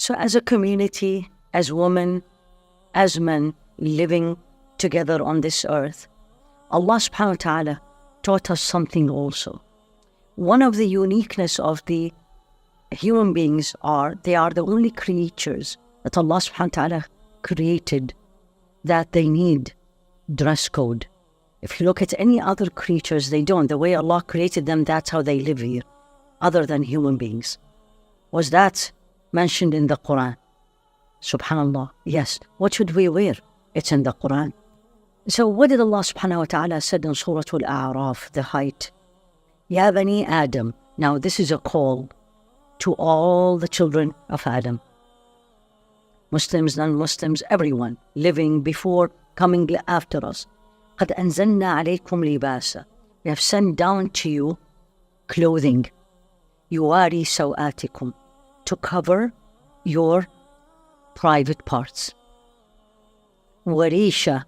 So as a community, as women, as men living together on this earth, Allah subhanahu wa ta'ala taught us something also. One of the uniqueness of the human beings they are the only creatures that Allah subhanahu wa ta'ala created that they need dress code. If you look at any other creatures, they don't. The way Allah created them, that's how they live here, other than human beings. Was that mentioned in the Qur'an? Subhanallah. Yes. What should we wear? It's in the Qur'an. So what did Allah subhanahu wa ta'ala said in Surah Al-A'raf, the height? Ya Bani Adam. Now this is a call to all the children of Adam. Muslims, non-Muslims, everyone living before, coming after us. قَدْ أَنزَلْنَا عَلَيْكُمْ لِبَاسًا. We have sent down to you clothing. يُوَارِي سَوْآتِكُمْ. To cover your private parts. وَرِيشَةً.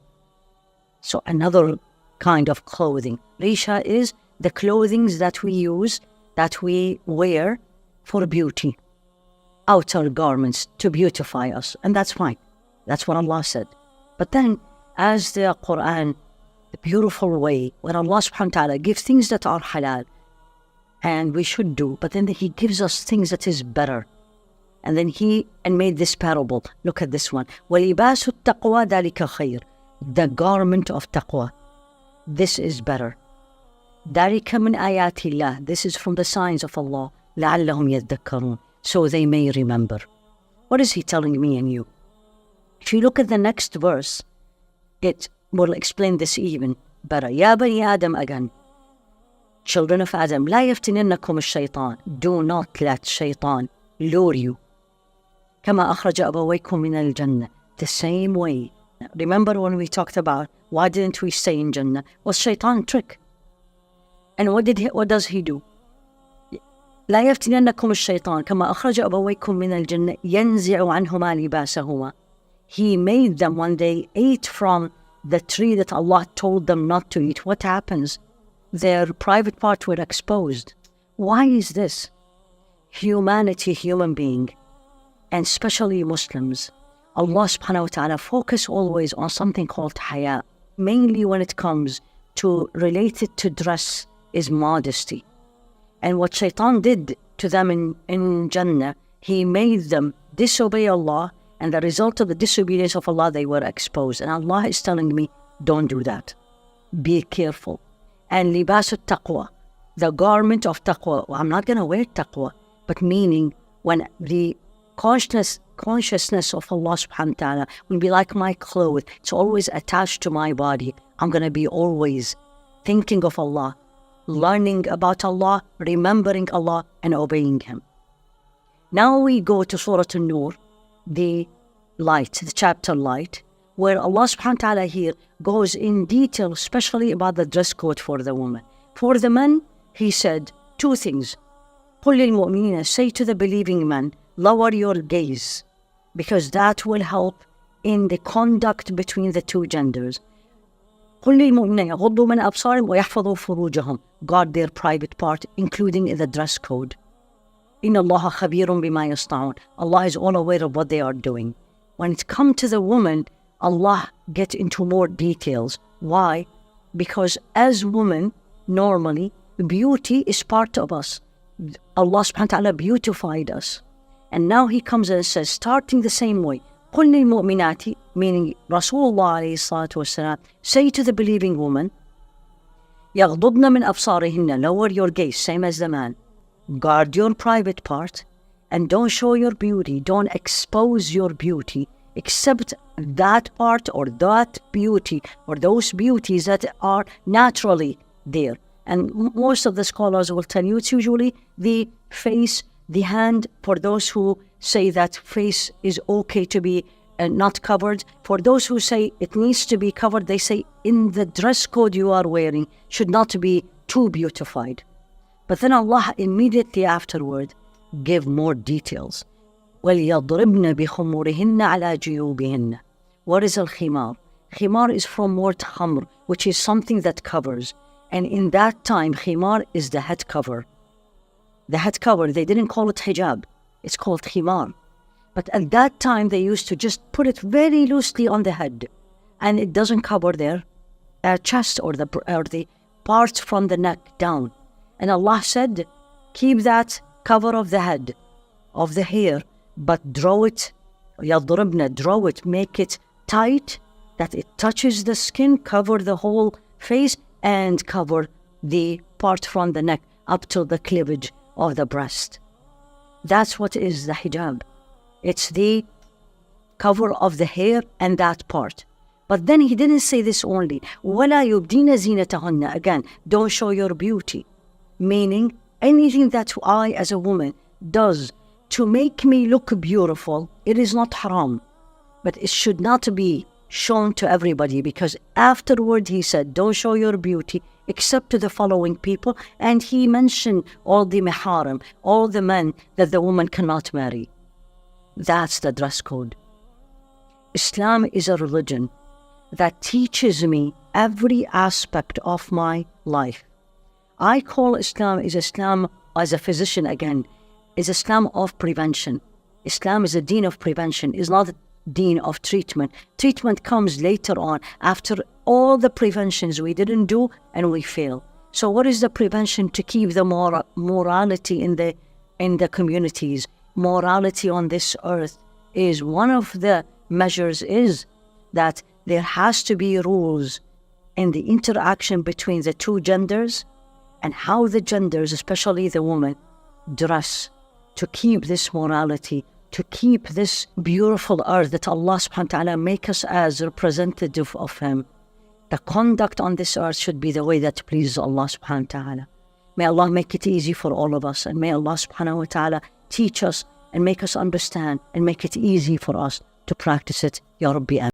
So another kind of clothing. Risha is the clothing that we use, that we wear for beauty. Outer garments to beautify us. And that's fine. That's what Allah said. But then, as the Qur'an, the beautiful way, when Allah subhanahu wa ta'ala gives things that are halal, and we should do, but then He gives us things that is better. And then He made this parable. Look at this one. وَلِبَاسُ التَّقْوَى ذَلِكَ خَيْرٌ. The garment of taqwa. This is better. ذَلِكَ مِنْ آيَاتِ اللَّهِ. This is from the signs of Allah. لَعَلَّهُمْ يَذَّكَّرُونَ. So they may remember. What is He telling me and you? If you look at the next verse, it will explain this even better. Ya Bani Adam again. Children of Adam. لا يفتننكم الشيطان. Do not let shaitan lure you. كما أخرج أبويكم من الجنة. The same way. Remember when we talked about why didn't we stay in Jannah? Was shaitan trick. And what does he do? لا يفتننكم الشيطان كما أخرج أبويكم من الجنة ينزع عنهما لباسهما. He made them when they ate from the tree that Allah told them not to eat. What happens? Their private parts were exposed. Why is this? Humanity, human being, and especially Muslims, Allah subhanahu wa ta'ala focus always on something called haya. Mainly when it comes to related to dress is modesty. And what shaitan did to them in Jannah, he made them disobey Allah, and the result of the disobedience of Allah, they were exposed. And Allah is telling me, don't do that. Be careful. And libas taqwa, the garment of taqwa. Well, I'm not going to wear taqwa, but meaning when the consciousness of Allah subhanahu wa ta'ala will be like my clothes. It's always attached to my body. I'm going to be always thinking of Allah, learning about Allah, remembering Allah, and obeying Him. Now we go to Surah An-Nur, the light, the chapter light, where Allah subhanahu wa ta'ala here goes in detail, especially about the dress code for the woman. For the men, He said two things. قُلْ لِلْمُؤْمِنِينَ. Say to the believing men, lower your gaze, because that will help in the conduct between the two genders. قُلْ لِلْمُؤْمِنِينَ يَغُضُّوا مِنْ أَبْصَارِهِمْ وَيَحْفَظُوا فُرُوجَهُمْ. Guard their private part, including in the dress code. إِنَّ اللَّهَ خَبِيرٌ بِمَا يَصْنَعُونَ. Allah is all aware of what they are doing. When it comes to the woman, Allah gets into more details. Why? Because as women, normally, beauty is part of us. Allah subhanahu wa ta'ala beautified us. And now He comes and says, starting the same way, قُلْ لِلْمُؤْمِنَاتِ, meaning Rasulullah alayhi salatu wasalam, say to the believing woman, يَغْضُضْنَ مِنْ أَبْصَارِهِنَّ. Lower your gaze, same as the man. Guard your private part, and don't show your beauty, don't expose your beauty, except that part or that beauty or those beauties that are naturally there. And most of the scholars will tell you it's usually the face, the hand, for those who say that face is okay to be not covered. For those who say it needs to be covered, they say in the dress code you are wearing should not be too beautified. But then Allah immediately afterward gave more details. وَلْيَضْرِبْنَ بِخُمُورِهِنَّ عَلَى جُيُوبِهِنَّ. What is al-khimar? Khimar is from word khamr, which is something that covers. And in that time, khimar is the head cover. The head cover, they didn't call it hijab. It's called khimar. But at that time, they used to just put it very loosely on the head, and it doesn't cover their chest or the parts from the neck down. And Allah said, keep that cover of the head, of the hair, but draw it, make it tight, that it touches the skin, cover the whole face, and cover the part from the neck up to the cleavage of the breast. That's what is the hijab. It's the cover of the hair and that part. But then he didn't say this only. وَلَا يُبْدِينَ زِينَتَهُنَّ. Again, don't show your beauty. Meaning, anything that I as a woman does to make me look beautiful, it is not haram. But it should not be shown to everybody, because afterward he said, don't show your beauty except to the following people. And he mentioned all the miharam, all the men that the woman cannot marry. That's the dress code. Islam is a religion that teaches me every aspect of my life. I call Islam as a physician again, is Islam of prevention. Islam is a deen of prevention, is not a deen of treatment. Treatment comes later on, after all the preventions we didn't do and we fail. So what is the prevention? To keep the morality in the communities. Morality on this earth is one of the measures, is that there has to be rules in the interaction between the two genders, and how the genders, especially the woman, dress to keep this morality, to keep this beautiful earth that Allah subhanahu wa ta'ala make us as representative of Him. The conduct on this earth should be the way that pleases Allah subhanahu wa ta'ala. May Allah make it easy for all of us, and may Allah subhanahu wa ta'ala teach us and make us understand and make it easy for us to practice it. Ya Rabbi.